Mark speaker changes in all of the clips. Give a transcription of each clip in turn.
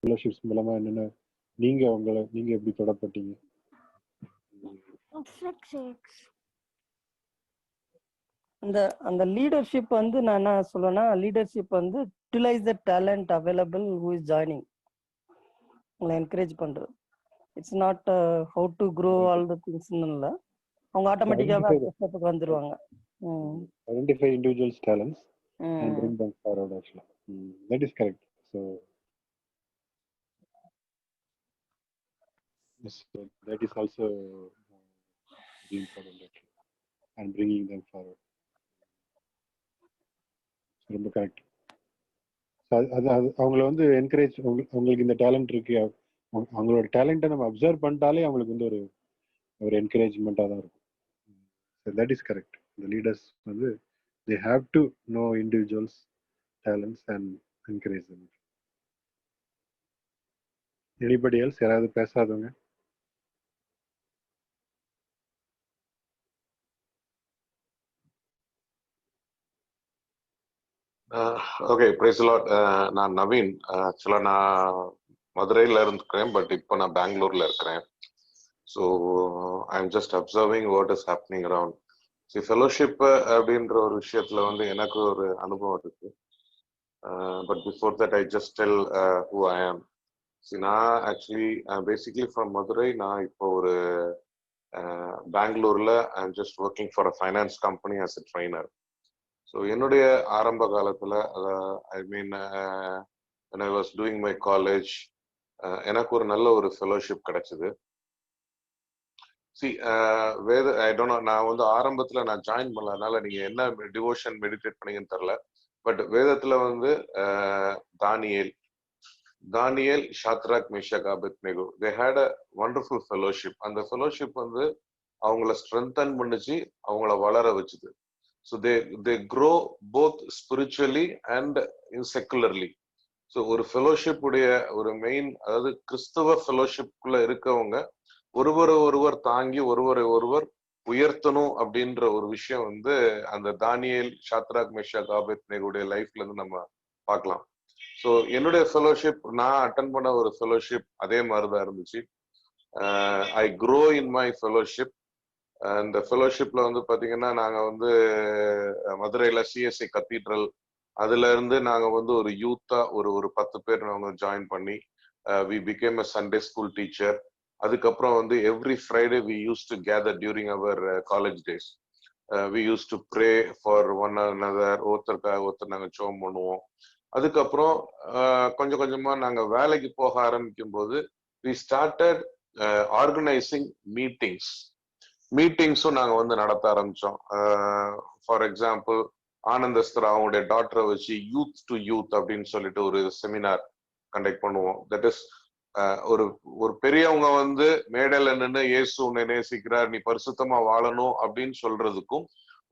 Speaker 1: Fellowships மூலமா என்னென்ன நீங்க எப்படி தொடப்பட்டீங்க?
Speaker 2: அந்த லீடர்ஷிப் வந்து நான் என்ன சொல்லுவேன்னா, லீடர்ஷிப் வந்து utilise the talent available who is joining. உங்களை என்கரேஜ் பண்றது. It's not how to grow all the திங்ஸ்னு இல்லை, அவங்க ஆட்டோமேட்டிக்காவே அடுத்த ஸ்டெப்புக்கு வந்துருவாங்க.
Speaker 1: Identify individuals talents and bring them forward actually. That is correct. So yes, that is also very important actually, and bringing them forward. ரொம்ப correct. அது அவங்கள வந்து என்கரேஜ், அவங்களுக்கு இந்த டேலண்ட் இருக்கு, அவங்களோட டேலண்ட்டை நம்ம அப்சர்வ் பண்ணிட்டாலே அவங்களுக்கு வந்து ஒரு என்கரேஜ்மெண்ட்டாக தான் இருக்கும். So that is correct. The leaders வந்து they have to know individuals talents and encourage them. Anybody else? யாராவது பேசாதவங்க?
Speaker 3: Okay, price Lord. நான் நவீன். ஆக்சுவலாக நான் மதுரையில் இருக்கிறேன், பட் இப்போ நான் பெங்களூரில் இருக்கிறேன். So I am just observing what is happening around. So fellowship அப்படின்ற ஒரு விஷயத்தில் வந்து எனக்கு ஒரு அனுபவம் இருக்கு. But before that I just tell who I am. நான் ஆக்சுவலி பேசிக்லி ஃப்ரம் மதுரை. நான் இப்போ ஒரு பெங்களூரில் ஐ am just working for a finance company as a trainer. So என்னுடைய ஆரம்ப காலத்தில், ஐ மீன் when I was doing my college, எனக்கு ஒரு நல்ல ஒரு ஃபெலோஷிப் கிடைச்சிது. ஐ டோன்ட் நோ, நான் வந்து ஆரம்பத்தில் நான் ஜாயின் பண்ணல, நீங்கள் என்ன டிவோஷன் மெடிடேட் பண்ணீங்கன்னு தெரில. பட் வேதத்தில் வந்து Daniel, Shadrach, Meshach, Abednego, they had a wonderful fellowship. அந்த ஃபெலோஷிப் வந்து அவங்கள ஸ்ட்ரென்தன் பண்ணிச்சு, அவங்கள வளர வச்சுது. So they grow both spiritually and secularly. So ஒரு ஃபெலோஷிப் உடைய ஒரு மெயின், அதாவது கிறிஸ்தவ ஃபெலோஷிப்குள்ள இருக்கவங்க ஒருவர் தாங்கி ஒருவர் உயர்த்தணும் அப்படின்ற ஒரு விஷயம் வந்து அந்த தானியேல், ஷாத்ராக், மேஷாக், ஆபேத்நேகோடைய லைஃப்ல இருந்து நம்ம பார்க்கலாம். ஸோ என்னுடைய ஃபெலோஷிப், நான் அட்டன் பண்ண ஒரு ஃபெலோஷிப் அதே மாதிரிதான் இருந்துச்சு. ஐ க்ரோ இன் மை ஃபெலோஷிப். இந்த ஃபெலோஷிப்ல வந்து பாத்தீங்கன்னா, நாங்க வந்து மதுரையில சிஎஸ்ஐ கத்தீட்ரல், அதுல இருந்து நாங்க வந்து ஒரு யூத்தா ஒரு 10 பேர் நாங்க ஜாயின் பண்ணி we became a Sunday school teacher. அதுக்கப்புறம் வந்து every Friday we use to gather during our college days. We use to pray for one another. ஒருத்தர் நாங்க ஜெபம் பண்ணுவோம். அதுக்கப்புறம் கொஞ்சம் கொஞ்சமா நாங்க வேலைக்கு போக ஆரம்பிக்கும் போது வி ஸ்டார்டட் ஆர்கனைசிங் மீட்டிங்ஸும் நாங்க வந்து நடத்த ஆரம்பிச்சோம். ஃபார் எக்ஸாம்பிள், ஆனந்தஸ்தர் அவங்களுடைய டாக்டரை வச்சு யூத் டு யூத் அப்படின்னு சொல்லிட்டு ஒரு செமினார் கண்டக்ட் பண்ணுவோம். தட் இஸ் ஒரு பெரியவங்க வந்து மேடையில நின்று இயேசு உன்னை நேசிக்கிறார், நீ பரிசுத்தமா வாழணும் அப்படின்னு சொல்றதுக்கும்,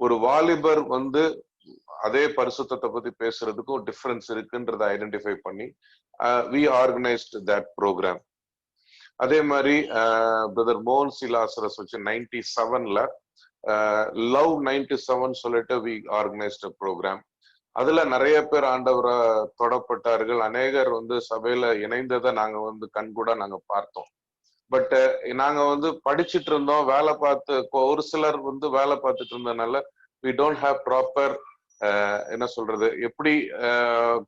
Speaker 3: ஒரு வாலிபர் வந்து அதே பரிசுத்தத்தை பத்தி பேசுறதுக்கும் டிஃபரன்ஸ் இருக்குன்றதை ஐடென்டிஃபை பண்ணி வி ஆர்கனைஸ்ட் தட் ப்ரோக்ராம். அதே மாதிரி பிரதர் மோகன் சிலாசரஸ் வச்சு 97ல லவ் 97 சொல்லிட்டு வி ஆர்கனைஸ்ட் ப்ரோக்ராம். அதுல நிறைய பேர் ஆண்டவரை தொடப்பட்டார்கள். அநேகர் வந்து சபையில இணைந்ததை நாங்க வந்து கண்கூட நாங்க பார்த்தோம். பட் நாங்க வந்து படிச்சுட்டு இருந்தோம், வேலை பார்த்து, ஒரு சிலர் வந்து வேலை பார்த்துட்டு இருந்ததுனால வி டோன்ட் ஹாவ் ப்ராப்பர் என்ன சொல்றது, எப்படி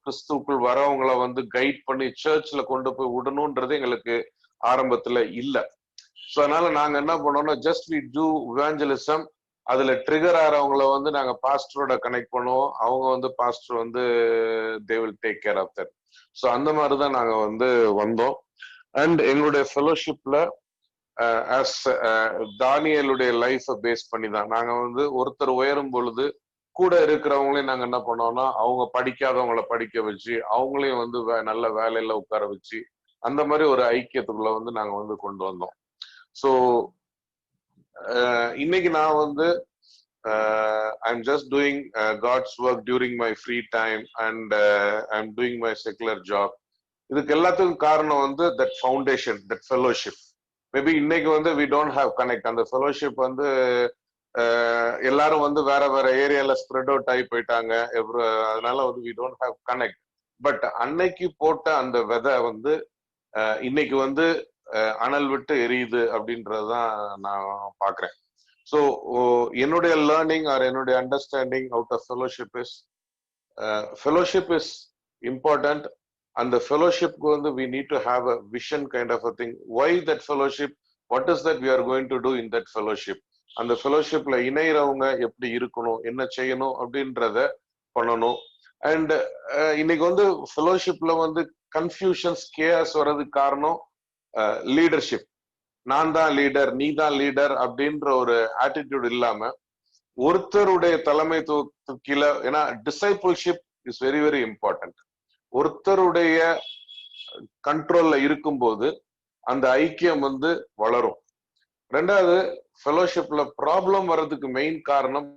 Speaker 3: கிறிஸ்துவுக்குள் வரவங்களை வந்து கைட் பண்ணி சர்ச்ல கொண்டு போய் விடணும்ன்றது எங்களுக்கு ஆரம்பத்துல இல்ல. ஸோ அதனால நாங்க என்ன பண்ணோம்னா, ஜஸ்ட் வி டூ இவாஞ்சலிசம். அதுல ட்ரிகர் ஆறவங்களை வந்து நாங்க பாஸ்டரோட கனெக்ட் பண்ணுவோம். அவங்க வந்து பாஸ்டர் வந்து they will take care of that. So அந்த மாதிரிதான் நாங்க வந்து வந்தோம். அண்ட் எங்களுடைய ஃபெலோஷிப்ல தானியேலுடைய லைஃபை பேஸ் பண்ணி தான் நாங்க வந்து ஒருத்தர் உயரும் பொழுது கூட இருக்கிறவங்களையும் நாங்க என்ன பண்ணோம்னா, அவங்க படிக்காதவங்களை படிக்க வச்சு, அவங்களையும் வந்து நல்ல வேலையில உட்கார வச்சு, அந்த மாதிரி ஒரு ஐக்கியத்துக்குள்ள வந்து நாங்க வந்து கொண்டு வந்தோம். ஸோ இன்னைக்கு நான் வந்து I'm just doing God's work during my free time and I'm doing my secular job. இதுக்கு எல்லாத்துக்கும் காரணம் வந்து that foundation, that fellowship. Maybe இன்னைக்கு வந்து வி டோன்ட் ஹாவ் கனெக்ட். அந்த ஃபெலோஷிப் வந்து எல்லாரும் வந்து வேற வேற ஏரியால ஸ்ப்ரெட் அவுட் ஆகி போயிட்டாங்க. அதனால வந்து we don't have connect. But அன்னைக்கு போட்ட அந்த விதை வந்து இன்னைக்கு வந்து அனல் விட்டு எரியுது அப்படின்றதுதான் நான் பாக்குறேன். ஸோ என்னுடைய லேர்னிங் ஆர் என்னுடைய understanding out of fellowship is important. அந்த ஃபெலோஷிப்க்கு வந்து we need to have a vision kind of a thing. Why that fellowship? What is that we are going to do in that fellowship? அந்த ஃபெலோஷிப்ல இணையறவங்க எப்படி இருக்கணும், என்ன செய்யணும் அப்படின்றத பண்ணணும். அண்ட் இன்னைக்கு வந்து ஃபெலோஷிப்ல வந்து கன்ஃபியூஷன்ஸ், கேஸ் வர்றதுக்கு காரணம் லீடர்ஷிப். நான் தான் லீடர், நீ தான் லீடர் அப்படின்ற ஒரு ஆட்டிடியூட் இல்லாம ஒருத்தருடைய தலைமைத்துவத்துக்கு கீழே, ஏன்னா discipleship is very very important. ஒருத்தருடைய கண்ட்ரோல்ல இருக்கும்போது அந்த ஐக்கியம் வந்து வளரும். ரெண்டாவது, ஃபெலோஷிப்ல ப்ராப்ளம் வர்றதுக்கு மெயின் காரணம்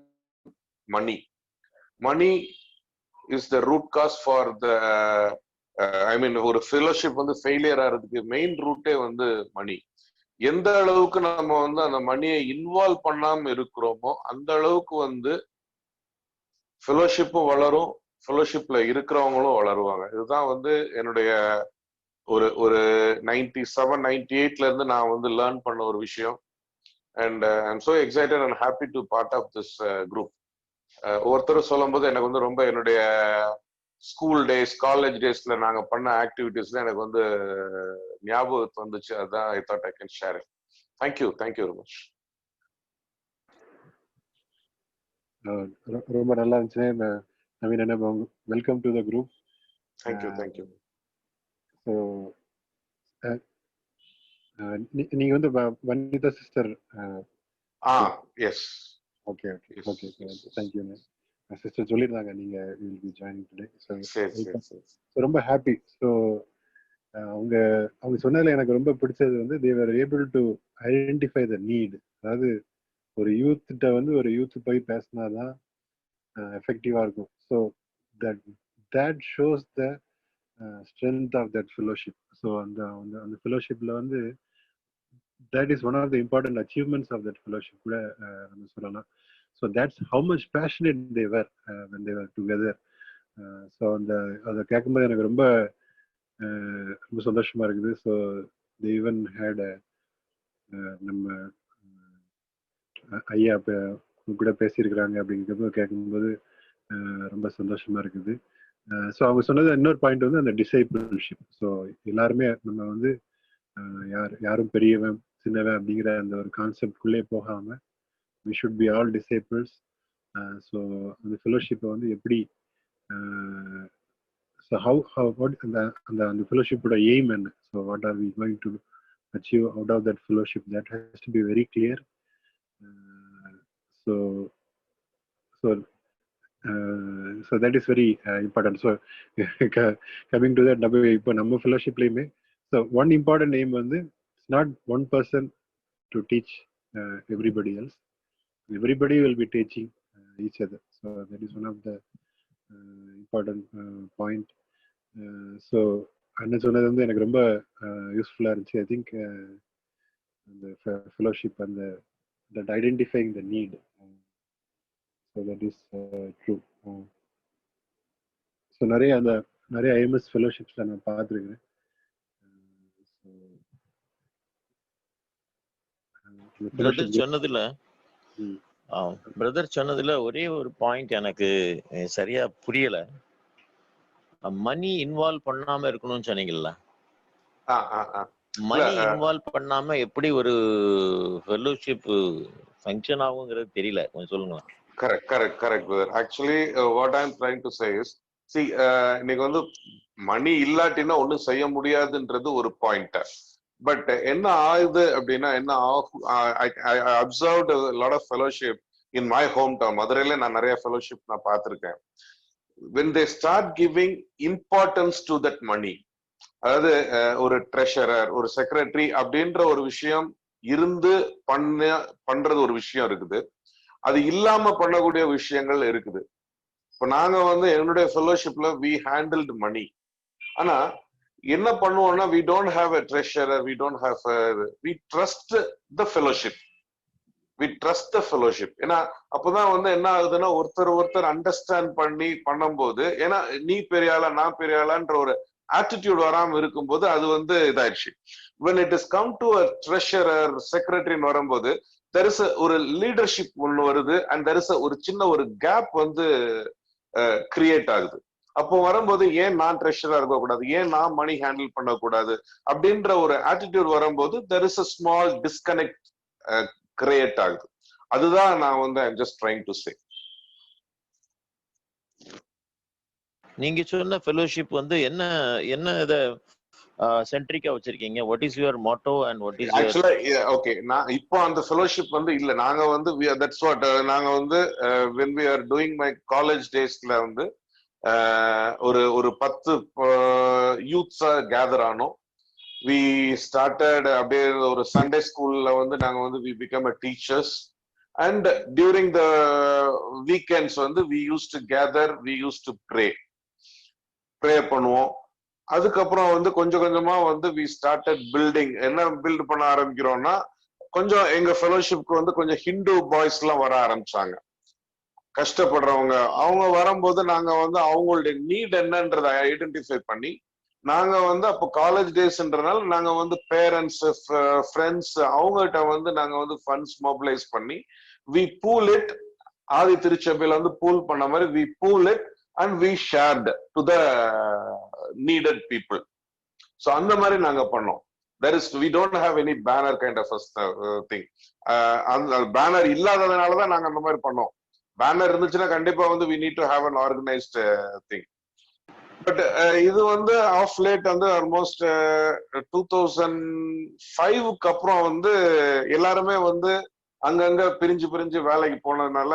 Speaker 3: money. Money is the root cause for the ஒரு ஃபெலோஷிப் வந்து ஃபெயிலியர் ஆகிறதுக்கு மெயின் ரூட்டே வந்து மணி. எந்த அளவுக்கு நம்ம வந்து அந்த மணியை இன்வால்வ் பண்ணாம இருக்கிறோமோ அந்த அளவுக்கு வந்து ஃபெலோஷிப்பும் வளரும், ஃபெலோஷிப்ல இருக்கிறவங்களும் வளருவாங்க. இதுதான் வந்து என்னுடைய ஒரு 97, 98ல இருந்து நான் வந்து லேர்ன் பண்ண ஒரு விஷயம். And I'm so excited and happy to part of this group. ஒவ்வொருத்தரும் சொல்லும் போது எனக்கு வந்து ரொம்ப என்னுடைய ஸ்கூல் டேஸ், காலேஜ் டேஸ்ல நாங்க பண்ண ஆக்டிவிட்டிஸ்ல எனக்கு வந்து ஞாபகத்து வந்துச்சு. அதான் I thought I can share it. Thank you very much.
Speaker 1: ரொம்ப நல்லா இருந்துச்சு நவீன் அண்ணா. Welcome to the group.
Speaker 3: Thank you.
Speaker 1: So நீங்க வந்து Vanitha sister?
Speaker 3: Yes.
Speaker 1: Okay. Thank you. Sister சொல்லியிருந்தாங்க நீங்க will be joining today. So ரொம்ப ஹாப்பி. ஸோ அவங்க சொன்னதுல எனக்கு ரொம்ப பிடிச்சது வந்து they were able to identify the need. அதாவது ஒரு யூத்கிட்ட வந்து ஒரு யூத் போய் பேசினாதான் எஃபெக்டிவா இருக்கும். So that shows the strength of that fellowship. So அந்த fellowshipல வந்து that is one of the important achievements of that fellowship கூட நம்ம சொல்லலாம். So that's how much passionate they were when they were together. So அதை கேட்கும்போது எனக்கு ரொம்ப சந்தோஷமா இருக்குது. ஸோ they even had நம்ம ஐயா கூட பேசியிருக்கிறாங்க அப்படிங்கிறது கேட்கும்போது ரொம்ப சந்தோஷமா இருக்குது. ஸோ அவங்க சொன்னது இன்னொரு பாயிண்ட் வந்து அந்த டிசைபிள்ஷிப். ஸோ எல்லாருமே நம்ம வந்து யாரும் பெரியவன் சின்னவன் அப்படிங்கிற அந்த ஒரு கான்செப்ட்குள்ளே போகாம we should be all disciples. So அந்த ஃபெலோஷிப்பை வந்து எப்படி ஸோ what அந்த ஃபெலோஷிப்போட எய்ம் என்ன, so what are we going to achieve out of that fellowship, that has to be very clear. So that is very important. So coming to that, இப்போ நம்ம ஃபெலோஷிப்லையுமே so one important aim வந்து it's not one person to teach everybody else. Everybody will be teaching each other. So that is one of the important point. So அண்ணன் சொன்னது வந்து எனக்கு ரொம்ப யூஸ்ஃபுல்லாக இருந்துச்சு. ஐ திங்க் அந்த ஃபெலோஷிப் அந்த that identifying the need. So that is true. So நிறைய IMS ஃபெலோஷிப்ஸ்ல நான் பார்த்துருக்கேன்.
Speaker 4: பிரதர் சொன்னதுல ஒரே ஒரு பாயிண்ட் எனக்கு சரியா புரியல. மணி இன்வால்வ் பண்ணாம இருக்கணும்னு சொன்னீங்கல்ல, மணி இன்வால்வ் பண்ணாம எப்படி ஒரு ஃபெலோஷிப் ஃபங்க்ஷன் ஆகுங்கிறது தெரியல, கொஞ்சம் சொல்லுங்களா?
Speaker 3: Correct brother. Actually what I am trying to say is, see இன்னைக்கு வந்து மணி இல்லாட்டினா ஒன்றும் செய்ய முடியாதுன்றது ஒரு பாயிண்ட். பட் என்ன ஆகுது அப்படின்னா, என்ன ஆகும், I observed a lot of fellowship in my hometown. மதுரையில நான் நிறைய ஃபெலோஷிப் நான் பார்த்திருக்கேன். when they start giving importance to that money, அதாவது ஒரு ட்ரெஷரர், ஒரு செக்ரட்டரி அப்படின்ற ஒரு விஷயம் இருந்து பண்றது ஒரு விஷயம் இருக்குது, அது இல்லாம பண்ணக்கூடிய விஷயங்கள் இருக்குது. இப்ப நாங்க வந்து என்னுடைய ஃபெலோஷிப்ல we handled money. ஆனா என்ன பண்ணுவோம்னா, we don't have a treasurer, we don't have we trust the fellowship. We trust the fellowship. ஏன்னா அப்பதான் வந்து என்ன ஆகுதுன்னா ஒருத்தர் அண்டர்ஸ்டாண்ட் பண்ணி பண்ணும்போது, ஏன்னா நீ பெரிய ஆளா நான் பெரிய ஆளான்ற ஒரு ஆட்டிடியூட் வராம இருக்கும்போது அது வந்து இதாயிடுச்சு. when it is come to a treasurer secretary வரும்போது there is ஒரு லீடர்ஷிப் ஒண்ணு வருது and there is ஒரு சின்ன ஒரு கேப் வந்து கிரியேட் ஆகுது. அப்போ வரும்போது ஏன் நான் ட்ரெஷரா இருக்கக்கூடாது, ஏன் நான் மணி ஹேண்டில் பண்ணக்கூடாது அப்படின்ற ஒரு ஆட்டிடியூட் வரும்போது there is a small disconnect create ஆகுது. அதுதான் நான் வந்து I'm just trying to say.
Speaker 4: நீங்க சொன்ன ஃபெலோஷிப் வந்து என்ன என்ன இத சென்ட்ரிக்கா வச்சிருக்கீங்க? What is your motto and what is
Speaker 3: ஆக்சுவலா ஓகே, நான் இப்போ அந்த ஃபெலோஷிப் வந்து இல்ல, நாங்க வந்து தட்ஸ் வாட் நாங்க வந்து when we are doing my college daysல வந்து ஒரு 10 யூத்ஸா கேதர் ஆனோம். we started அப்படியே ஒரு சண்டே ஸ்கூல்ல வந்து நாங்க வந்து we become a teachers and during the weekends வந்து we used to gather, we used to pray பண்ணுவோம். அதுக்கப்புறம் வந்து கொஞ்சம் கொஞ்சமா வந்து we started building. என்ன பில்ட் பண்ண ஆரம்பிக்கிறோம்னா, கொஞ்சம் எங்க ஃபெலோஷிப்க்கு வந்து கொஞ்சம் ஹிந்து பாய்ஸ் எல்லாம் வர ஆரம்பிச்சாங்க, கஷ்டப்படுறவங்க. அவங்க வரும்போது நாங்க வந்து அவங்களுடைய நீட் என்னன்றதை ஐடென்டிஃபை பண்ணி, நாங்க வந்து அப்போ காலேஜ் டேஸ்ன்றனால நாங்க வந்து பேரண்ட்ஸ் ஃப்ரெண்ட்ஸ் அவங்ககிட்ட வந்து நாங்க வந்து ஃபண்ட்ஸ் மொபிலைஸ் பண்ணி we pool it. ஆதி திருச்சபையில வந்து பூல் பண்ண மாதிரி we pool it and we shared to the needed people. So அந்த மாதிரி நாங்க பண்ணோம். There is, we don't have any banner kind of a thing. அந்த பேனர் இல்லாததுனால தான் நாங்க அந்த மாதிரி பண்ணோம். பேனர் இருந்துச்சுன்னா கண்டிப்பா வந்து we need to have an organized thing. But இது வந்து ஆஃப் லேட் வந்து ஆல்மோஸ்ட் 2005க்கு அப்புறம் வந்து எல்லாருமே வந்து அங்கங்க பிரிஞ்சு வேலைக்கு போனதுனால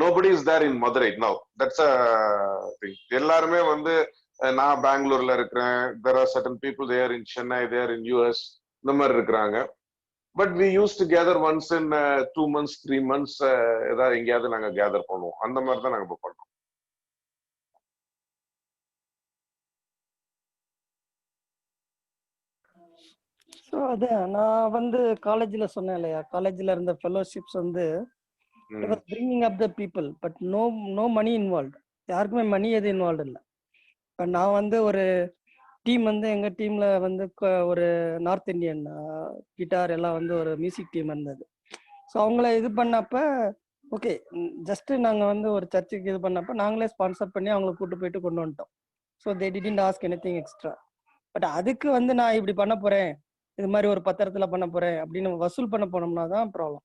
Speaker 3: nobody is there in Madurai now. That's a thing. எல்லாருமே வந்து நான் பெங்களூர்ல இருக்கிறேன், there are certain people there in Chennai, there in US, இந்த மாதிரி இருக்கிறாங்க. But we used to gather once in 2 months 3 months, ஏதாவது எங்கேயாவது நாங்க கேதர் பண்ணுவோம். அந்த மாதிரி தான் நாங்க இப்போ பண்றோம்.
Speaker 2: ஸோ அது நான் வந்து காலேஜ்ல சொன்னேன் இல்லையா, காலேஜ்ல இருந்த ஃபெலோஷிப்ஸ் வந்து bringing up the people, but no money involved. யாருக்குமே மணி எது இன்வால்வ் இல்லை. இப்போ நான் வந்து ஒரு டீம் வந்து எங்க டீம்ல வந்து ஒரு நார்த் இந்தியன் கிட்டார் எல்லாம் வந்து ஒரு மியூசிக் டீம் இருந்தது. ஸோ அவங்கள இது பண்ணப்ப ஓகே, ஜஸ்ட் நாங்கள் வந்து ஒரு சர்ச்சுக்கு இது பண்ணப்ப நாங்களே ஸ்பான்சர் பண்ணி அவங்கள கூட்டு போயிட்டு கொண்டு வந்துட்டோம். So they didn't ask anything extra. But அதுக்கு வந்து நான் இப்படி பண்ண போறேன், இது மாதிரி ஒரு பத்திரத்துல பண்ண போறேன் அப்படின்னு வசூல் பண்ண போனோம்னா தான் problem.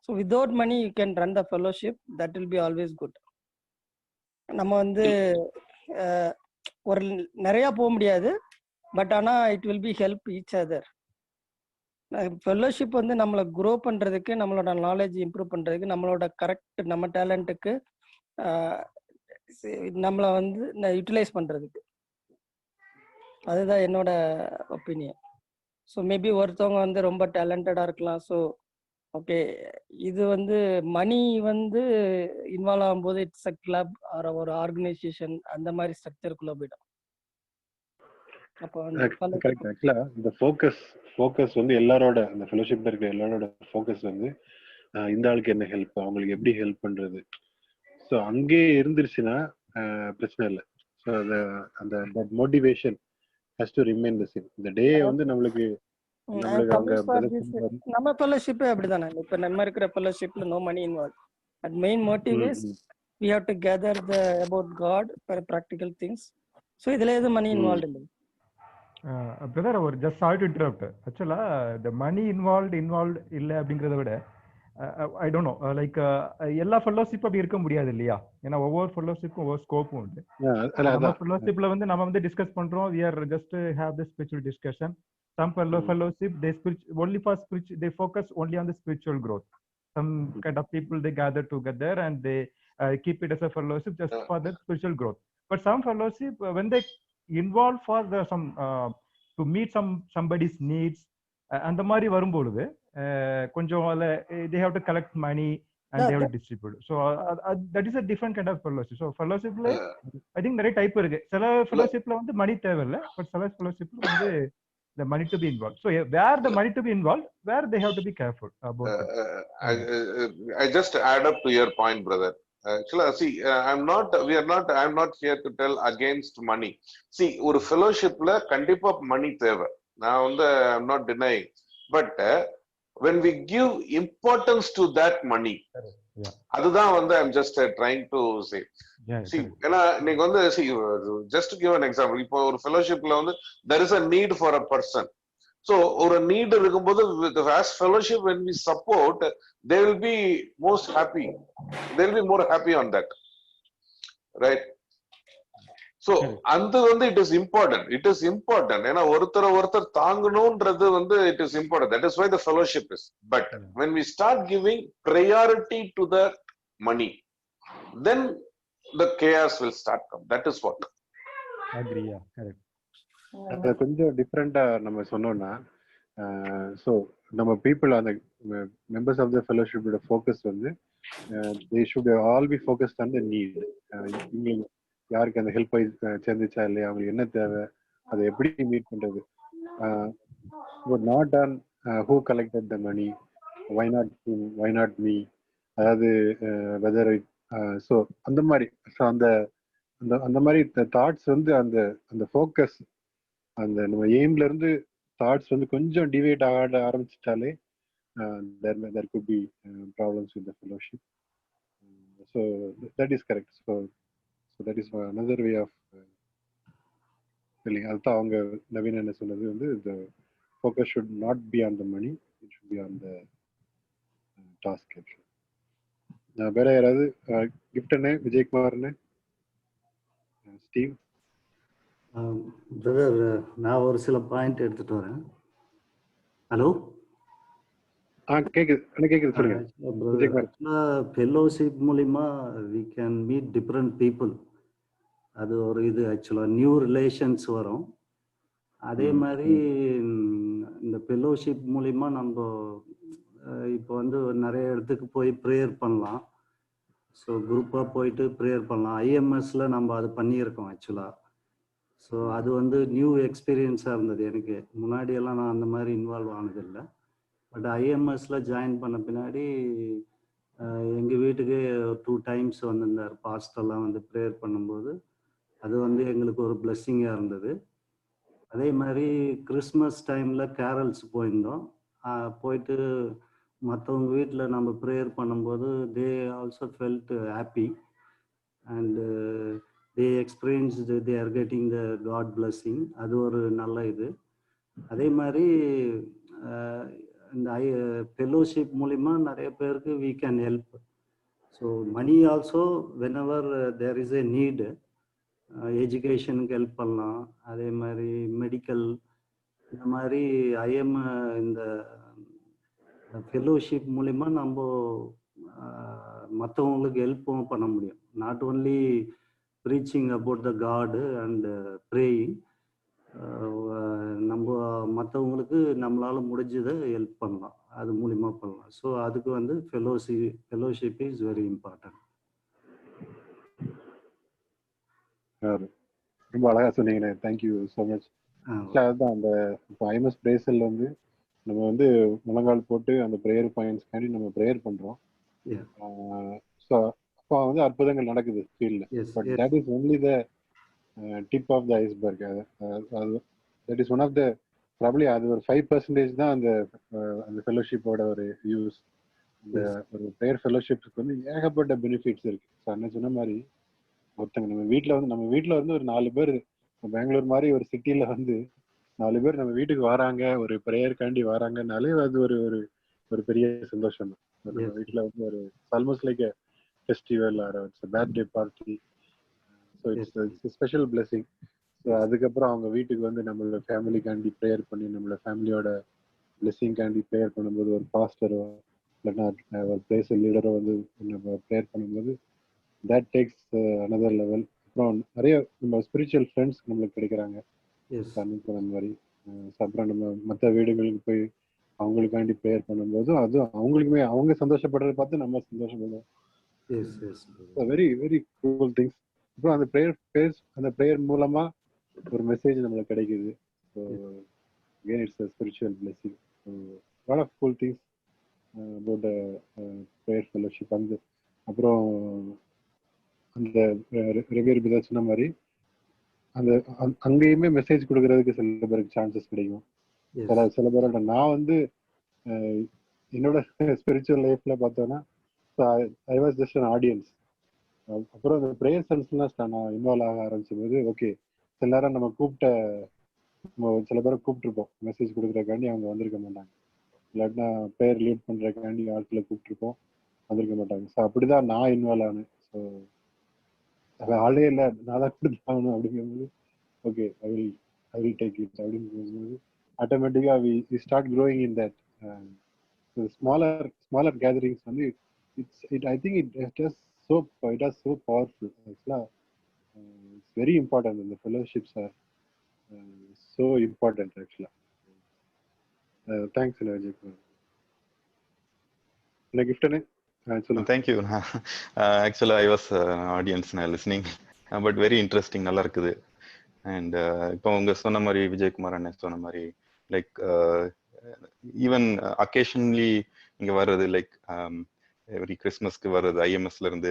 Speaker 2: So without money you can run the fellowship, that will be always good. நம்ம வந்து ஒரு நிறைய போக முடியாது, பட் ஆனால் it will be help each other. Fellowship வந்து நம்மளை க்ரோ பண்ணுறதுக்கு, நம்மளோட நாலேஜ் இம்ப்ரூவ் பண்ணுறதுக்கு, நம்மளோட கரெக்ட் நம்ம டேலண்ட்டுக்கு நம்மளை வந்து யூட்டிலைஸ் பண்ணுறதுக்கு, அதுதான் என்னோட ஒப்பீனியன். ஸோ மேபி ஒருத்தவங்க வந்து ரொம்ப டேலண்டடாக இருக்கலாம். ஸோ ஓகே, இது வந்து மணி வந்து இன்வால்வ் ஆகும்போது இட்ஸ் அ கிளப் ஆர் ஒரு ஆர்கனைசேஷன், அந்த மாதிரி ஸ்ட்ரக்சருக்குள்ள போயிடும். அப்போ
Speaker 1: கரெக்ட். ஆக்சுவலா இந்த ஃபோக்கஸ் வந்து எல்லாரோட, அந்த ஃபெலோஷிப்ல இருக்கிற எல்லாரோட ஃபோக்கஸ் வந்து இந்த ஆளுக்கு என்ன ஹெல்ப், அவங்களுக்கு எப்படி ஹெல்ப் பண்றது, ஸோ அங்கே இருந்துருச்சுன்னா பிரச்சனை இல்லை. ஸோ அந்த motivation has to remain the same. இந்த டே வந்து நம்மளுக்கு
Speaker 2: நம்ம ஃபெலோஷிப்பே அப்படிதானே. இப்போ நம்ம இருக்கிற ஃபெலோஷிப்ல no money involve. At main motive is we have to gather the about God for practical things. So இதுல எது மணி இன்வால்வ் இல்லை.
Speaker 5: பிரதர், ஒரு ஜஸ்ட் சாரி டு இன்டரப்ட். ஆக்சுவலா the money involved இல்லை அப்படிங்கிறத விட ஐ டோன்ட் நோ, லைக் எல்லா fellowship அப்படி இருக்க முடியாது இல்லையா? ஏன்னா ஒவ்வொரு ஃபெலோஷிப்பும் ஒவ்வொரு ஸ்கோப்பும் உண்டு. நம்ம ஃபெலோஷிப்ல வந்து நம்ம வந்து டிஸ்கஸ் பண்றோம், we are just have the spiritual discussion. Some fellowship they only for spiritual, they focus only on the spiritual growth. Some kind of people they gather together and they keep it as a fellowship just for the spiritual growth. But some fellowship when they involve for the some to meet somebody's needs and the mari varumbolude konjam they have to collect money and they have to distribute. So that is a different kind of fellowship. So fellowship la I think nare type irukku. Sela fellowship la vandu money thevilla, but sela fellowship la vandu the money to be involved. So where the money to be involved, where they have to be careful about it.
Speaker 3: I just add up to your point, brother. Actually, see, I'm not here to tell against money. See, ஒரு fellowshipல கண்டிப்பா money தேவை. நான் வந்து I'm not denying. But when we give importance to that money, அதுதான் வந்து I'm just trying to say. See, ஏன்னா நீங்க வந்து see, just to give an example, இப்போ ஒரு fellowshipல வந்து there is a need for a person. So ஒரு need இருக்கும்போது as fellowship when we support, they will be most happy. They will be more happy on that, right? So அந்த வந்து it is important. ஏன்னா ஒருத்தர் தாங்கணும்ன்றது வந்து it is important. That is why the fellowship is. But when we start giving priority to the money, then the chaos will start come. That is what.
Speaker 5: Agree, yeah, correct.
Speaker 1: அது கொஞ்சம் டிஃப்ரெண்டா நம்ம சொன்னோம்னா, so நம்ம people அந்த members of the ஃபெலோஷிப்போட focus வந்து they should all B focused on the need. இவங்களுக்கு யாருக்கு அந்த ஹெல்ப் சேர்ந்துச்சா இல்லையா, அவங்களுக்கு என்ன தேவை, அதை எப்படி மீட் பண்றது, not on who collected the money, why not me, அதாவது வெதர் ஸோ அந்த மாதிரி. ஸோ அந்த மாதிரி தாட்ஸ் வந்து அந்த ஃபோக்கஸ், அந்த நம்ம எய்ம்ல இருந்து தாட்ஸ் வந்து கொஞ்சம் டிவைட் ஆக ஆரம்பிச்சிட்டாலே there could be problems with the fellowship. So that is correct. So that is another way of telling. அதுதான் அவங்க நவீன என்ன சொன்னது வந்து the focus should not be on the money, it should be on the task. வேற யாராவது gift அண்ணே, விஜயகுமார் அண்ணே, ஸ்டீவ்?
Speaker 6: பிரதர், நான் ஒரு சில பாயிண்ட் எடுத்துட்டு வரேன். ஹலோ,
Speaker 1: கேக்குது சொல்லுங்க.
Speaker 6: ஃபெல்லோஷிப் மூலிமா we can meet different people. அது ஒரு இது ஆக்சுவலாக நியூ ரிலேஷன்ஸ் வரும். அதே மாதிரி இந்த ஃபெல்லோஷிப் மூலிமா நம்ம இப்போ வந்து நிறைய இடத்துக்கு போய் ப்ரேயர் பண்ணலாம். ஸோ குரூப்பாக போயிட்டு ப்ரேயர் பண்ணலாம். ஐஎம்எஸ்ல நம்ம அது பண்ணியிருக்கோம் ஆக்சுவலாக. ஸோ அது வந்து நியூ எக்ஸ்பீரியன்ஸாக இருந்தது எனக்கு. முன்னாடியெல்லாம் நான் அந்த மாதிரி இன்வால்வ் ஆனதில்லை. பட் ஐஎம்எஸ்ல ஜாயின் பண்ண பின்னாடி எங்கள் வீட்டுக்கு 2 times வந்திருந்தார் பாஸ்டெல்லாம் வந்து ப்ரேயர் பண்ணும்போது. அது வந்து எங்களுக்கு ஒரு பிளெஸ்ஸிங்காக இருந்தது. அதே மாதிரி கிறிஸ்மஸ் டைமில் கேரல்ஸ் போயிருந்தோம். போயிட்டு மற்றவங்க வீட்டில் நம்ம ப்ரேயர் பண்ணும்போது they also felt happy and they experienced they are getting the God blessing. அது ஒரு நல்ல இது. அதே மாதிரி இந்த ஃபெல்லோஷிப் மூலிமா நிறைய பேருக்கு we can help. So money also whenever there is a need, எஜுகேஷனுக்கு ஹெல்ப் பண்ணலாம். அதே மாதிரி மெடிக்கல், இந்த மாதிரி இந்த ஃபெல்லோஷிப் மூலிமா நம்ம மற்றவங்களுக்கு ஹெல்ப்பும் பண்ண முடியும். Not only preaching about the காடு அண்ட் ப்ரேயிங், நம்ம மற்றவங்களுக்கு நம்மளால முடிஞ்சதை ஹெல்ப் பண்ணலாம், அது மூலிமா பண்ணலாம். ஸோ அதுக்கு வந்து ஃபெல்லோஷிப் இஸ் வெரி இம்பார்ட்டன்ட்.
Speaker 1: ரொம்ப அழகா சொன்னீங்கண்ணே, தேங்க்யூ ஸோ மச். அதுதான் அந்த இப்போ ஐஎம்எஸ் பிரேசல் வந்து நம்ம வந்து முழங்கால் போட்டு அந்த ப்ரேயர் பாயிண்ட்ஸ்க்காண்டி நம்ம ப்ரேயர் பண்றோம். ஸோ அப்போ வந்து அற்புதங்கள் நடக்குது ஃபீல்ட்ல. But that is only the tip of the iceberg. That is one of the probably அது ஒரு 5% தான் அந்த ஃபெலோஷிப்போட ஒரு யூஸ். இந்த ஒரு ப்ரேயர் ஃபெலோஷிப்ஸ்க்கு வந்து ஏகப்பட்ட பெனிஃபிட்ஸ் இருக்கு. ஸோ அண்ணன் சொன்ன மாதிரி ஒருத்தங்க நம்ம வீட்டில் வந்து ஒரு 4 பேர், பெங்களூர் மாதிரி ஒரு சிட்டியில வந்து 4 பேர் நம்ம வீட்டுக்கு வராங்க, ஒரு ப்ரேயருக்காண்டி வராங்கனாலே அது ஒரு பெரிய சந்தோஷம் தான். நம்ம வீட்டில் வந்து ஒரு almost like festival or birthday party. So it's special blessing. So அதுக்கப்புறம் அவங்க வீட்டுக்கு வந்து நம்மளோட ஃபேமிலிக்காண்டி ப்ரேயர் பண்ணி, நம்மளோட ஃபேமிலியோட பிளெஸிங்காண்டி ப்ரேயர் பண்ணும்போது ஒரு பாஸ்டரோ இல்லைன்னா ஒரு பிளேஸ் லீடரோ வந்து நம்ம ப்ரேயர் பண்ணும்போது that takes another level. அப்புறம் நிறைய நம்ம ஸ்பிரிச்சுவல் ஃப்ரெண்ட்ஸ் நம்மளுக்கு கிடைக்கிறாங்க அந்த மாதிரி. அப்புறம் நம்ம மற்ற வீடுகளுக்கு போய் அவங்களுக்காண்டி ப்ரேயர் பண்ணும்போது அது அவங்களுக்குமே அவங்க சந்தோஷப்படுறத பார்த்து நம்ம சந்தோஷப்படுவோம். Very very cool things. அப்புறம் அந்த ப்ரேயர் மூலமா ஒரு மெசேஜ் நம்மளுக்கு கிடைக்குது. So again it's a spiritual blessing. So a lot of cool things about the prayer fellowship. அந்த அப்புறம் அந்த ரெவியர் பிரதர் சொன்ன மாதிரி அந்த அங்கேயுமே மெசேஜ் கொடுக்கறதுக்கு சில பேருக்கு சான்சஸ் கிடைக்கும். சில பேரோட நான் வந்து என்னோட ஸ்பிரிச்சுவல் லைஃப்ல பார்த்தோன்னா I was just an audience. அப்புறம் அந்த ப்ரேயர் சென்ஸ்லாம் நான் இன்வால்வ் ஆக ஆரம்பிச்சும் போது ஓகே சில நேரம் நம்ம சில பேரை கூப்பிட்டுருப்போம் மெசேஜ் கொடுக்குறக்காண்டி, அவங்க வந்திருக்க மாட்டாங்க. இல்லாட்டினா ப்ரேயர் லீட் பண்ணுறக்காண்டி ஆட்களை கூப்பிட்டுருப்போம், வந்திருக்க மாட்டாங்க. ஸோ அப்படிதான் நான் இன்வால்வ் ஆனேன். ஸோ அது ஆளே இல்லை, நான் தான் கொடுத்தாகணும் அப்படிங்கும்போது okay I will take it அப்படிங்கும்போது ஆட்டோமேட்டிக்காக we start growing in that. Smaller gatherings வந்து I think it has so powerful. It's very important, and the fellowships are so important actually. Thanks Ajay. Na gift ne
Speaker 7: thank you. Actually I was audience listening, but very interesting, நல்லா இருக்குது. And இப்போ உங்க சொன்ன மாதிரி விஜயகுமார் அண்ணன் சொன்ன மாதிரி like even occasionally இங்க வர்றது லைக் எவ்ரி கிறிஸ்மஸ்க்கு வர்றது ஐஎம்எஸ்ல இருந்து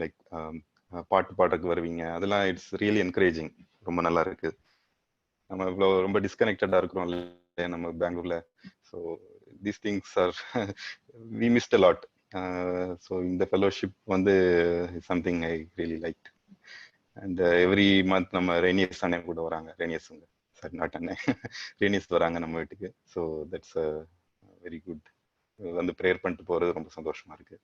Speaker 7: லைக் பாட்டு பாடுறதுக்கு வருவீங்க, அதெல்லாம் இட்ஸ் ரியலி என்கரேஜிங். ரொம்ப நல்லா இருக்கு. நம்ம இவ்வளோ ரொம்ப டிஸ்கனெக்டடா இருக்கிறோம் இல்லையா நம்ம பெங்களூர்ல. So these things are we missed a lot. So இந்த ஃபெலோஷிப் வந்து something I really like. And every month நம்ம ரேனியஸ் அண்ணன் கூட வராங்க, ரேனியஸுங்க சாரி நாட் அண்ணன் ரேனியஸ் வராங்க நம்ம வீட்டுக்கு. So that's a very good. வந்து ப்ரேயர் பண்ணிட்டு போறது ரொம்ப சந்தோஷமா இருக்கு.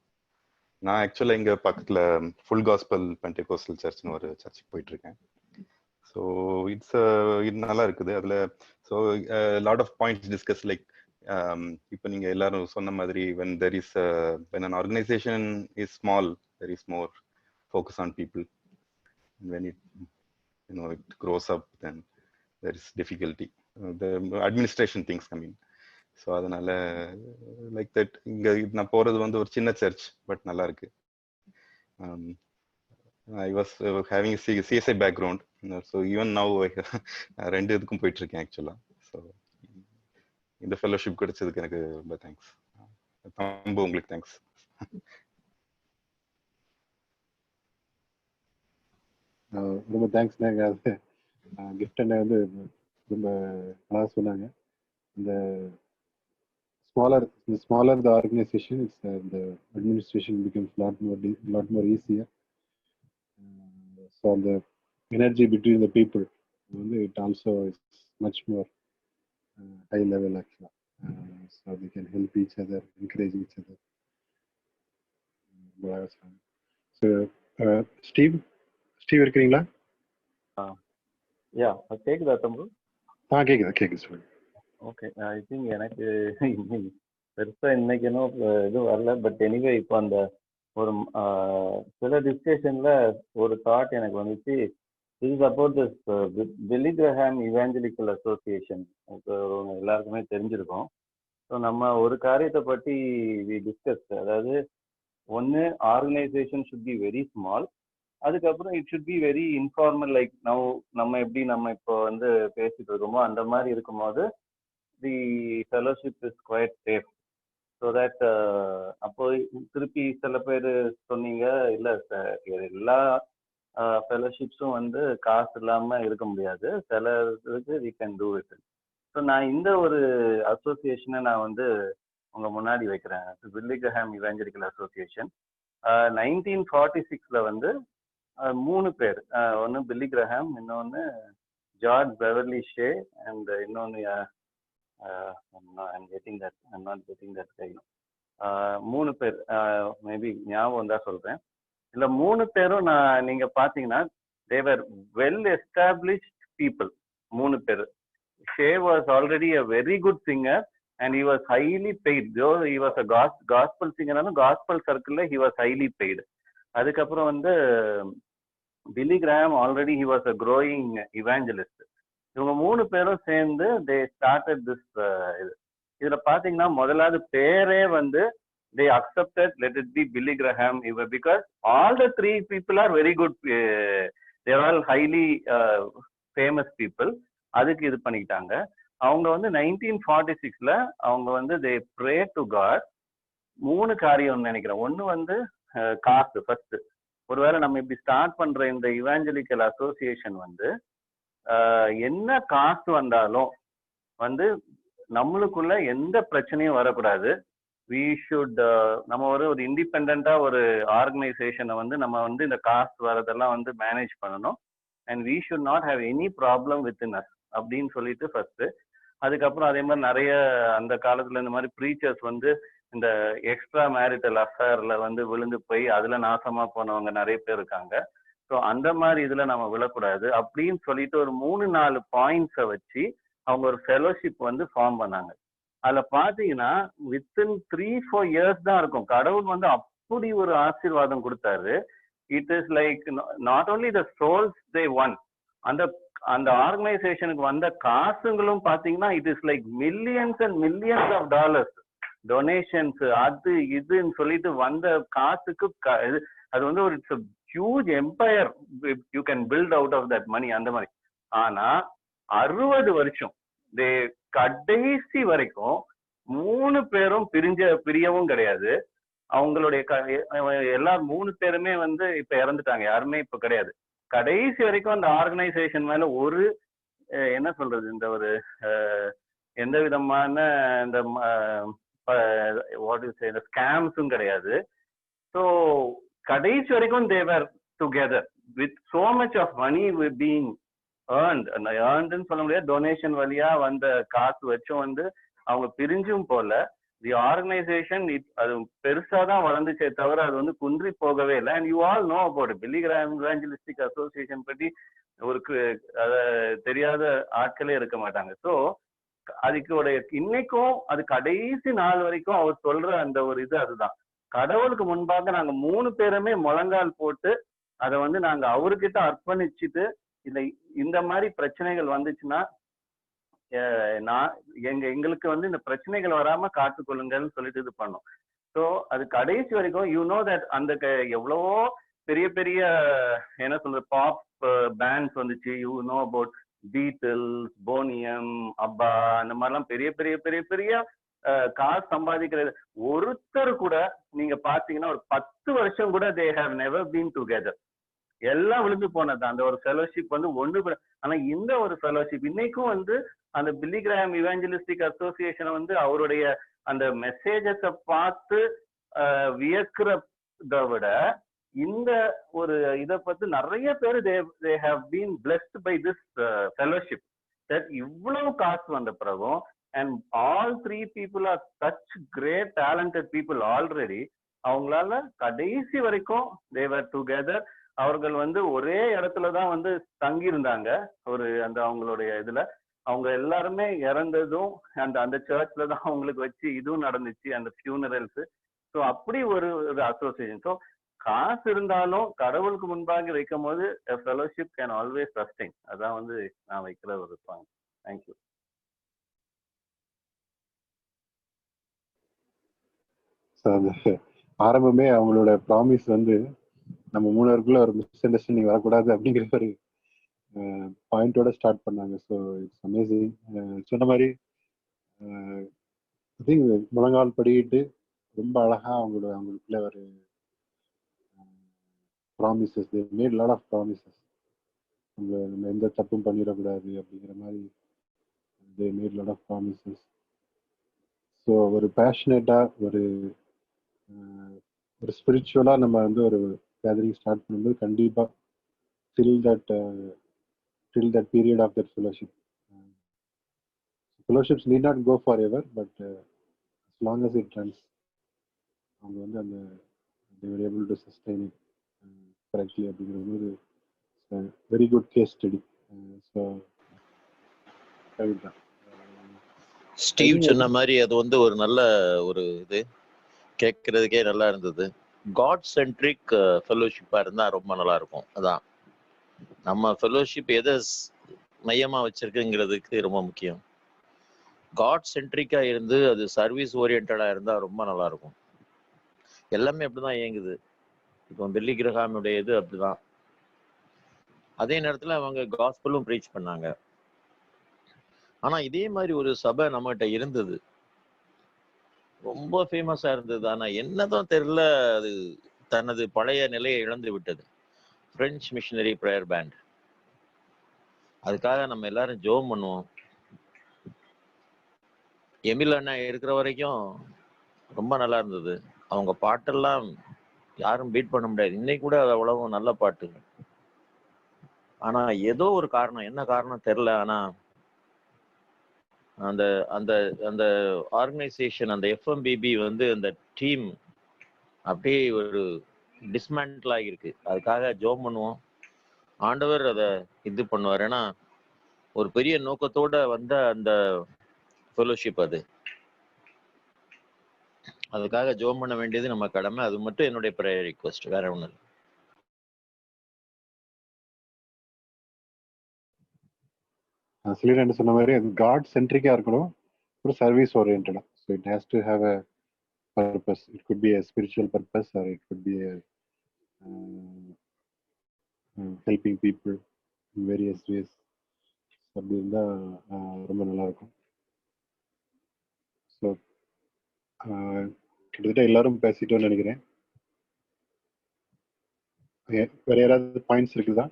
Speaker 7: நான் ஆக்சுவலா இங்க பக்கத்துல ஃபுல் காஸ்பல் பென்டெகோஸ்டல் சர்ச்னு ஒரு சர்ச்சுக்கு போயிட்டு இருக்கேன். ஸோ இது நல்லா இருக்குது. அதுல so lot of points discuss like இப்போ நீங்க எல்லாரும் சொன்ன மாதிரி when an organization is small there is more focus on people. When it it grows up then there is difficulty. The administration things come in. So அதனால like that இங்க நான் போறது வந்து ஒரு சின்ன சர்ச் பட் நல்லா இருக்கு. I was having CSI background. So even now ரெண்டு இதுக்கும் போயிட்டு இருக்கேன் ஆக்சுவலா. ஸோ இந்த ஃபெலோஷிப் கிடைச்சதுக்கு எனக்கு ரொம்ப தேங்க்ஸ். ரொம்ப உங்களுக்கு தேங்க்ஸ்.
Speaker 1: ரொம்ப தேங்க்ஸ்ண்ணே. அது கிஃப்ட் அண்ணே வந்து ரொம்ப நல்லா சொன்னாங்க. இந்த smaller the organization, it's the administration becomes lot more easier. So the energy between the people, it also is much more high level actually. So they can help each other, encourage each other. So Steve இருக்கீங்களா?
Speaker 8: கேக்குதா தம்பு?
Speaker 1: கேக்குது சொல்லு.
Speaker 8: Okay, I think எனக்கு பெருசா இன்னைக்கு இன்னும் இது வரல. பட் எனிவே இப்போ அந்த ஒரு சில டிஸ்கஷன்ல ஒரு தாட் எனக்கு வந்துச்சு. Is about this Billy Graham evangelical association. எல்லாருக்குமே தெரிஞ்சிருக்கும். ஸோ நம்ம ஒரு காரியத்தை பற்றி வி டிஸ்கஸ், அதாவது ஒன்று organisation should be very small, அதுக்கப்புறம் it should be very informal. Like நம்ம எப்படி நம்ம இப்போ வந்து பேசிட்டு இருக்கோமோ அந்த மாதிரி இருக்கும்போது the fellowship is quite safe. So that அப்போ திருப்பி சில பேர் சொன்னீங்க இல்லை எல்லா ஃபெலோஷிப்ஸும் வந்து காசு இல்லாம இருக்க முடியாது, சில இதுக்கு we can do it. So நான் இந்த ஒரு அசோசியேஷனை நான் வந்து உங்க முன்னாடி வைக்கிறேன், பில்லி கிரஹாம் இவாஞ்சலிக்கல் அசோசியேஷன். 1946 வந்து 3 பேர், ஒன்று பில்லி கிரஹாம், இன்னொன்று ஜார்ஜ் பெவர்லி ஷே, அண்ட் இன்னொன்று I'm not getting that guy. 3 பேர் மேபி ஞாபகம் தான் சொல்றேன். இல்ல 3 பேரும் நீங்க பாத்தீங்கன்னா they were well established people. 3 பேர். Shea was already a very good singer and he was highly paid. Though he was a gospel singer, gospel circle he was highly paid. அதுக்கப்புறம் வந்து பில்லி Graham already he was a growing evangelist. இவங்க 3 பேரும் சேர்ந்து they started this. இதுல பாத்தீங்கன்னா முதலாவது பேரே வந்து they accepted let it be Billy Graham, because all the 3 people are very good. They are all highly famous people. அதுக்கு இது பண்ணிக்கிட்டாங்க. அவங்க வந்து 1946ல அவங்க வந்து தே ப்ரே டு காட். 3 காரியம் நினைக்கிறேன். ஒண்ணு வந்து காசு ஃபர்ஸ்ட். ஒருவேளை நம்ம இப்படி ஸ்டார்ட் பண்ற இந்த இவாஞ்சலிக்கல் அசோசியேஷன் வந்து என்ன காசு வந்தாலும் வந்து நம்மளுக்குள்ள எந்த பிரச்சனையும் வரக்கூடாது. வி ஷுட் நம்ம ஒரு இண்டிபெண்டா ஒரு ஆர்கனைசேஷனை வந்து நம்ம வந்து இந்த காசு வரதெல்லாம் வந்து மேனேஜ் பண்ணணும். And we should not have any problem with in us அப்படின்னு சொல்லிட்டு ஃபர்ஸ்ட். அதுக்கப்புறம் அதே மாதிரி நிறைய அந்த காலத்துல இந்த மாதிரி ப்ரீச்சர்ஸ் வந்து இந்த எக்ஸ்ட்ரா மேரிட்டல் அஃபேர்ல வந்து விழுந்து போய் அதுல நாசமா போனவங்க நிறைய பேர் இருக்காங்க. ஸோ அந்த மாதிரி இதுல நம்ம விழக்கூடாது அப்படின்னு சொல்லிட்டு ஒரு 3-4 பாயிண்ட்ஸை வச்சு அவங்க ஒரு ஃபெலோஷிப் வந்து ஃபார்ம் பண்ணாங்க. அதுல பாத்தீங்கன்னா வித்தின் 3-4 இயர்ஸ் தான் இருக்கும். கடவுள் வந்து அப்படி ஒரு ஆசீர்வாதம் கொடுத்தாரு. It is like not only the souls they won, அந்த அந்த ஆர்கனைசேஷனுக்கு வந்த காசுங்களும் பாத்தீங்கன்னா it is like millions and millions of dollars donations அது இதுன்னு சொல்லிட்டு வந்த காசுக்கு அது வந்து ஒரு it's huge empire you can build out of that money அந்த மாதிரி. ஆனா 60 வருஷம் கடைசி வரைக்கும் 3 பேரும் பிரியவும் கிடையாது. அவங்களுடைய எல்லா 3 பேருமே வந்து இப்ப இறந்துட்டாங்க, யாருமே இப்ப கிடையாது. கடைசி வரைக்கும் அந்த ஆர்கனைசேஷன் மேல ஒரு என்ன சொல்றது இந்த ஒரு எந்த விதமான இந்த ஸ்கேம்ஸும் கிடையாது. ஸோ கடைசி வரைக்கும் they were together with so much of money being ஏர்ன்டுன்னு சொல்ல முடியாது. டொனேஷன் வழியா வந்த காசு வச்சும் வந்து அவங்க பிரிஞ்சும் போல. தி ஆர்கனைசேஷன் அது பெருசா தான் வளர்ந்துச்சே தவிர அது வந்து குன்றி போகவே இல்லை. And you all know about Billy gram evangelistic association பற்றி ஒரு தெரியாத ஆட்களே இருக்க மாட்டாங்க. ஸோ அதுக்கு இன்னைக்கும் அது கடைசி நாள் வரைக்கும் அவர் சொல்ற அந்த ஒரு இது அதுதான். கடவுளுக்கு முன்பாக நாங்க 3 பேருமே முழங்கால் போட்டு அதை வந்து நாங்க அவர்கிட்ட அர்ப்பணிச்சுட்டு இல்லை இந்த மாதிரி பிரச்சனைகள் வந்துச்சுன்னா எங்களுக்கு வந்து இந்த பிரச்சனைகள் வராம காத்துக்கொள்ளுங்கன்னு சொல்லிட்டு இது பண்ணோம். ஸோ அது கடைசி வரைக்கும் யூ நோ தட் அந்த எவ்வளவோ பெரிய பெரிய என்ன சொல்றது பாப் பேண்ட்ஸ் வந்துச்சு. யூ நோ அபவுட் பீட்டில்ஸ், போனியம், அப்பா, அந்த மாதிரிலாம் பெரிய பெரிய பெரிய பெரிய காசு சம்பாதிக்கிறது. ஒருத்தர் கூட நீங்க பாத்தீங்கன்னா ஒரு 10 வருஷம் கூட they have never been together. எல்லாம் விழுந்து போனது அந்த ஒரு ஃபெலோஷிப் வந்து ஒண்ணு கூட. ஆனா இந்த ஒரு ஃபெலோஷிப் இன்னைக்கும் வந்து அந்த பில்லி கிராம் இவாஞ்சலிஸ்டிக் அசோசியேஷனை வந்து அவருடைய அந்த மெசேஜஸை பார்த்து வியக்கிறத விட இந்த ஒரு இதை பத்தி நிறைய பேர் they have been blessed by this fellowship. that இவ்வளவு காசு வந்த பிறகும் and all 3 people are such great talented people already. அவங்களால கடைசி வரைக்கும் they were together. அவர்கள் வந்து ஒரே இடத்துலதான் வந்து தங்கி இருந்தாங்க. ஒரு அந்த அவங்களுடைய இதுல அவங்க எல்லாருமே இறந்ததும் அந்த சர்ச்ல தான் அவங்களுக்கு வச்சு இதுவும் நடந்துச்சு, அந்த ஃபியூனரல்ஸ். ஸோ அப்படி ஒரு அசோசியேஷன். ஸோ காசு இருந்தாலும் கடவுளுக்கு முன்பாக வைக்கும் போது ஃபெலோஷிப் கேன் ஆல்வேஸ் சஸ்டெயின். அதான் வந்து நான் வைக்கிற ஒரு பாயிண்ட். தேங்க்யூ.
Speaker 1: ஆரம்பமே அவங்களோட ப்ராமிஸ் வந்து நம்ம 3 பேருக்குள்ள ஒரு மிஸ் அண்டர்ஸ்டாண்டிங் வரக்கூடாது அப்படிங்கிற ஒரு பாயிண்டோட ஸ்டார்ட் பண்ணாங்க. So it's amazing. சொன்ன மாதிரி ஐ திங்க் முழங்கால் படிக்கிட்டு ரொம்ப அழகா அவங்களுக்குள்ள ஒரு promises, they made lot of promises. நம்ம எந்த தப்பும் பண்ணிடக்கூடாது அப்படிங்கிற மாதிரி they made lot of promises. So ஒரு பேஷனேட்டா ஒரு ஸ்பிரிச்சுவலா நம்ம வந்து ஒரு கேதரிங் ஸ்டார்ட் பண்ணும்போது கண்டிப்பா till that period of that fellowship. Fellowships need not go forever, but as long as it runs, அவங்க வந்து அந்த they were able to sustain it correctly அப்படிங்கிறது ஒரு very good case study. So Kavitha
Speaker 4: Steve சொன்ன மாதிரி அது வந்து ஒரு நல்ல ஒரு இது கேட்கறதுக்கே நல்லா இருந்தது. காட் சென்ட்ரிக் ஃபெலோஷிப்பா இருந்தா ரொம்ப நல்லா இருக்கும். அதான் நம்ம ஃபெலோஷிப் எதை மையமா வச்சிருக்குங்கிறதுக்கு ரொம்ப முக்கியம். காட் சென்ட்ரிக்கா இருந்து அது சர்வீஸ் ஓரியன்டா இருந்தா ரொம்ப நல்லா இருக்கும். எல்லாமே அப்படிதான் இயங்குது. இப்போ பில்லி கிரஹாமுடைய இது அப்படிதான். அதே நேரத்துல அவங்க காஸ்பலும் ப்ரீச் பண்ணாங்க. ஆனா இதே மாதிரி ஒரு சபை நம்மகிட்ட இருந்தது, ரொம்ப ஃபேமஸா இருந்தது. ஆனா என்னதான் தெரியல, அது தனது பழைய நிலையை இழந்து விட்டது. French missionary prayer band. அதுக்காக நம்ம எல்லாரும் ஜெபம் பண்ணுவோம். எமில் அண்ணா இருக்கிற வரைக்கும் ரொம்ப நல்லா இருந்தது. அவங்க பாட்டெல்லாம் யாரும் பீட் பண்ண முடியாது. இன்னைக்கு கூட அது அவ்வளவு நல்ல பாட்டு. ஆனா ஏதோ ஒரு காரணம், என்ன காரணம் தெரியல. ஆனா அந்த அந்த அந்த ஆர்கனைசேஷன், அந்த எஃப்எம்பிபி வந்து அந்த டீம் அப்படியே ஒரு டிஸ்மேண்டில் ஆகியிருக்கு. அதுக்காக ஜெபம் பண்ணுவோம். ஆண்டவர் அதை இது பண்ணுவார். ஏன்னா ஒரு பெரிய நோக்கத்தோட வந்த அந்த ஃபெலோஷிப் அது. அதுக்காக ஜெபம் பண்ண வேண்டியது நம்ம கடமை. அது மட்டும் என்னுடைய ப்ரேயர் ரிக்வெஸ்ட், வேற ஒன்றும் இல்லை.
Speaker 1: சிலிரன் சொன்ன மாதிரி அது காட் சென்ட்ரிக்கா இருக்கணும், ஒரு சர்வீஸ் ஓரியன்டா. So it has to have a purpose. It could be a spiritual purpose or it could be a helping people in various ways. அப்படி இருந்தால் ரொம்ப நல்லா இருக்கும். ஸோ கிட்டத்தட்ட எல்லாரும் பேசிட்டோம்னு நினைக்கிறேன். வேற யாராவது பாயிண்ட்ஸ் இருக்குதா?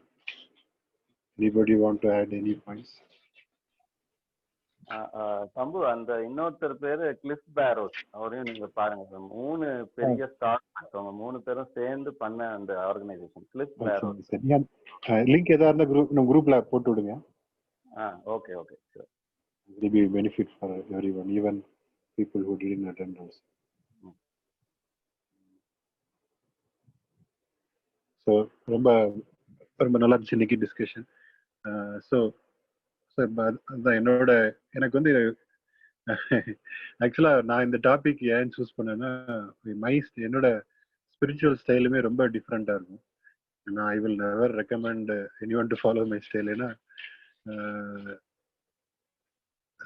Speaker 1: Anybody want to add any points?
Speaker 8: சம்பு, அந்த இன்னொருத்தர் பேரு கிளிஃப் பேரோஸ், அவரையும் நீங்க பாருங்க சார். 3 பெரிய ஸ்டார்ட் பண்ணவங்க 3 பேரும் சேர்ந்து பண்ண அந்த ஆர்கனைசேஷன் கிளிஃப் பேரோஸ்.
Speaker 1: லிங்க் ஏதாவது இருந்தா நம்ம குரூப்ல போட்டு விடுங்க.
Speaker 8: Okay okay sir.
Speaker 1: It will be benefit for everyone, even people who didn't attend also. So ரொம்ப ரொம்ப நல்லா இருந்துச்சு இன்னைக்கு டிஸ்கஷன். ஸோ அதுதான் எனக்கு வந்து ஆக்சுவலா நான் இந்த டாபிக் ஏன் சூஸ் பண்ணேன்னா, என்னோட ஸ்பிரிச்சுவல் ஸ்டைலுமே ரொம்ப டிஃப்ரெண்டா இருக்கும். நான் I will never recommend anyone to follow my style. ஏன்னா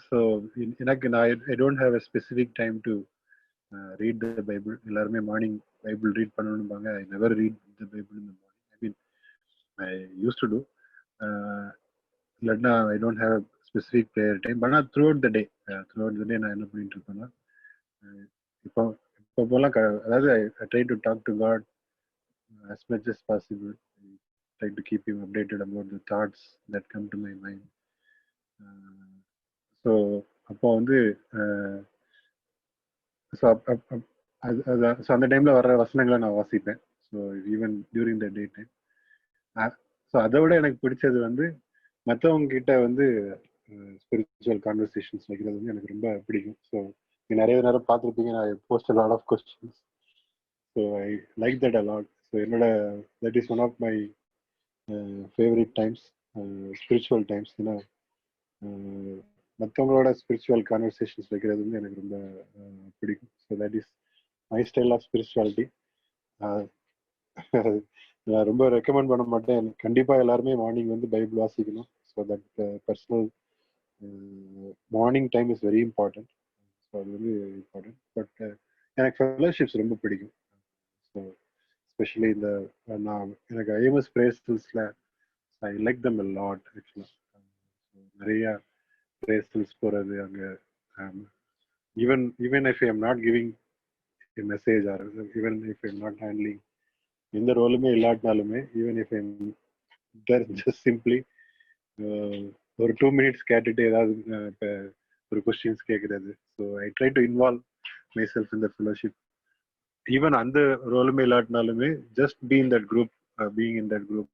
Speaker 1: ஸோ எனக்கு I don't have a specific time to read the Bible. எல்லாருமே மார்னிங் பைபிள் ரீட் பண்ணணும்பாங்க. I never read the Bible in the morning. I mean I use to do, இல்லைன்னா I don't have specific prayer time. ஆனால் throughout the day நான் என்ன பண்ணிட்டு இருப்பேன்னா, இப்போலாம் அதாவது I try to talk to God as much as possible. I try to keep him updated about the thoughts that come to my mind. So அப்போ வந்து so அந்த டைம்ல வர்ற வசனங்களை நான் வாசிப்பேன். So even during the day time. So அதை விட எனக்கு பிடிச்சது வந்து மற்றவங்க கிட்ட வந்து ஸ்பிரிச்சுவல் கான்வர்சேஷன்ஸ் வைக்கிறது வந்து எனக்கு ரொம்ப பிடிக்கும். ஸோ நீங்கள் நிறைய நேரம் பார்த்துருப்பீங்க, நான் post lot of questions. So I like that a lot. So என்னோட that is one of my favourite times, spiritual times. ஏன்னா மற்றவங்களோட ஸ்பிரிச்சுவல் கான்வர்சேஷன்ஸ் வைக்கிறது வந்து எனக்கு ரொம்ப பிடிக்கும். So that is my style of spirituality. நான் ரொம்ப ரெக்கமெண்ட் பண்ண மாட்டேன். கண்டிப்பாக எல்லாருமே மார்னிங் வந்து பைபிள் வாசிக்கணும். So that personal morning time is very important. So அது வந்து இம்பார்ட்டன்ட். பட் எனக்கு ஃபெலோஷிப்ஸ் ரொம்ப பிடிக்கும். ஸோ எஸ்பெஷலி இந்த எனக்கு ஐஎம்எஸ் பிரேயர்ஸ்ல I like them a lot ஆக்சுவலாக. நிறைய பிரேயர்ஸ் போகிறது அங்கே. Even if I am not giving a message or even if I am not handling எந்த ரோலுமே இல்லாட்டினாலுமே, even if I am there just simply ஒரு 2 minutes கேட்டுட்டு ஏதாவது இப்போ ஒரு கொஸ்டின்ஸ் கேட்கறது. So I try to involve myself in the fellowship. Even அந்த ரோலுமே இல்லாட்டினாலுமே just be in that group, being in that group.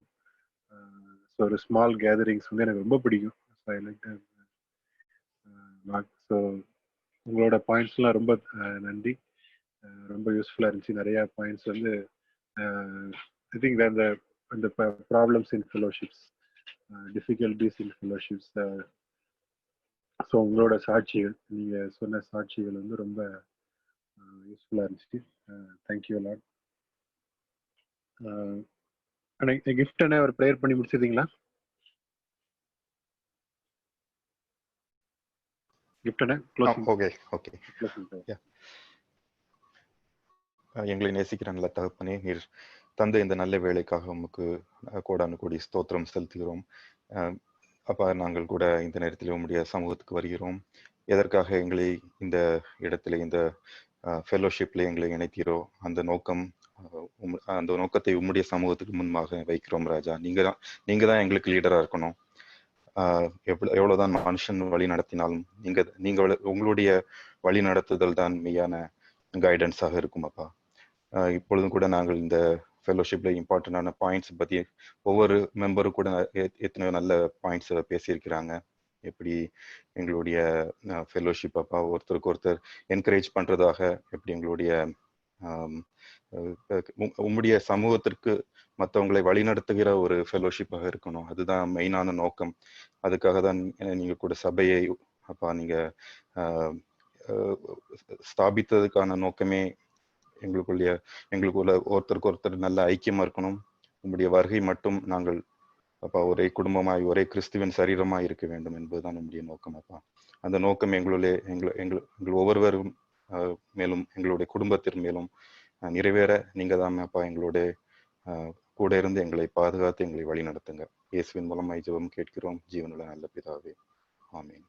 Speaker 1: So ஒரு ஸ்மால் கேதரிங்ஸ் வந்து எனக்கு ரொம்ப பிடிக்கும். So I like that. So உங்களோட பாயிண்ட்ஸ்லாம் ரொம்ப நன்றி. ரொம்ப யூஸ்ஃபுல்லாக இருந்துச்சு. நிறையா பாயிண்ட்ஸ் வந்து ஐ திங்க் அந்த ப்ராப்ளம்ஸ் இன் ஃபெலோஷிப்ஸ், டிஃபிகல்டிஸ் இன் ஃபெலோஷிப்ஸ். ஸோ உங்களோட சாட்சிகள், நீங்கள் சொன்ன சாட்சிகள் வந்து ரொம்ப யூஸ்ஃபுல்லாக இருந்துச்சு. Thank you lot. கிஃப்ட் என்ன ஒரு ப்ரேயர் பண்ணி முடிச்சிருந்தீங்களா?
Speaker 7: எங்களை நேசிக்கிற நல்ல தகப்பனே, நீர் தந்த இந்த நல்ல வேலைக்காக உமக்கு கோடானு கோடி ஸ்தோத்திரம் செலுத்துகிறோம். அப்பா நாங்கள் கூட இந்த நேரத்தில் உம்முடைய சமூகத்துக்கு வருகிறோம். எதற்காக எங்களை இந்த இடத்துல இந்த ஃபெலோஷிப்ல எங்களை இணைத்தீரோ அந்த நோக்கம், அந்த நோக்கத்தை உம்முடைய சமூகத்துக்கு முன்பாக வைக்கிறோம் ராஜா. நீங்க தான் எங்களுக்கு லீடரா இருக்கணும். எவ்வளவுதான் மனுஷன் வழி நடத்தினாலும் நீங்க உங்களுடைய வழி நடத்துதல் தான் மெய்யான கைடன்ஸாக இருக்கும் அப்பா. இப்பொழுதும் கூட நாங்கள் இந்த ஃபெலோஷிப்ல இம்பார்ட்டண்டான பாயிண்ட்ஸ் பத்தி ஒவ்வொரு மெம்பரும் கூட எத்தனையோ நல்ல பாயிண்ட்ஸ் பேசியிருக்கிறாங்க. எப்படி எங்களுடைய ஃபெலோஷிப் அப்பா ஒருத்தருக்கு ஒருத்தர் என்கரேஜ் பண்றதாக, எப்படி எங்களுடைய உம்முடைய சமூகத்திற்கு மற்றவங்களை வழிநடத்துகிற ஒரு ஃபெலோஷிப்பாக இருக்கணும். அதுதான் மெயினான நோக்கம். அதுக்காக தான் நீங்க கூட சபையை அப்பா நீங்க ஸ்தாபித்ததுக்கான நோக்கமே எங்களுக்குள்ள ஒருத்தருக்கு ஒருத்தர் நல்ல ஐக்கியமா இருக்கணும். உங்களுடைய வருகை மட்டும் நாங்கள் அப்பா ஒரே குடும்பமாய் ஒரே கிறிஸ்துவின் சரீரமாய் இருக்க வேண்டும் என்பதுதான் நம்முடைய நோக்கம் அப்பா. அந்த நோக்கம் எங்கள் ஒவ்வொருவரும் மேலும் எங்களுடைய குடும்பத்தின் மேலும் நிறைவேற நீங்க தான் அப்பா எங்களோட கூட இருந்து எங்களை பாதுகாத்து எங்களை வழி நடத்துங்க. இயேசுவின் மூலமாய் ஜெபம் கேட்கிறோம் ஜீவனுள்ள நல்ல பிதாவே, ஆமென்.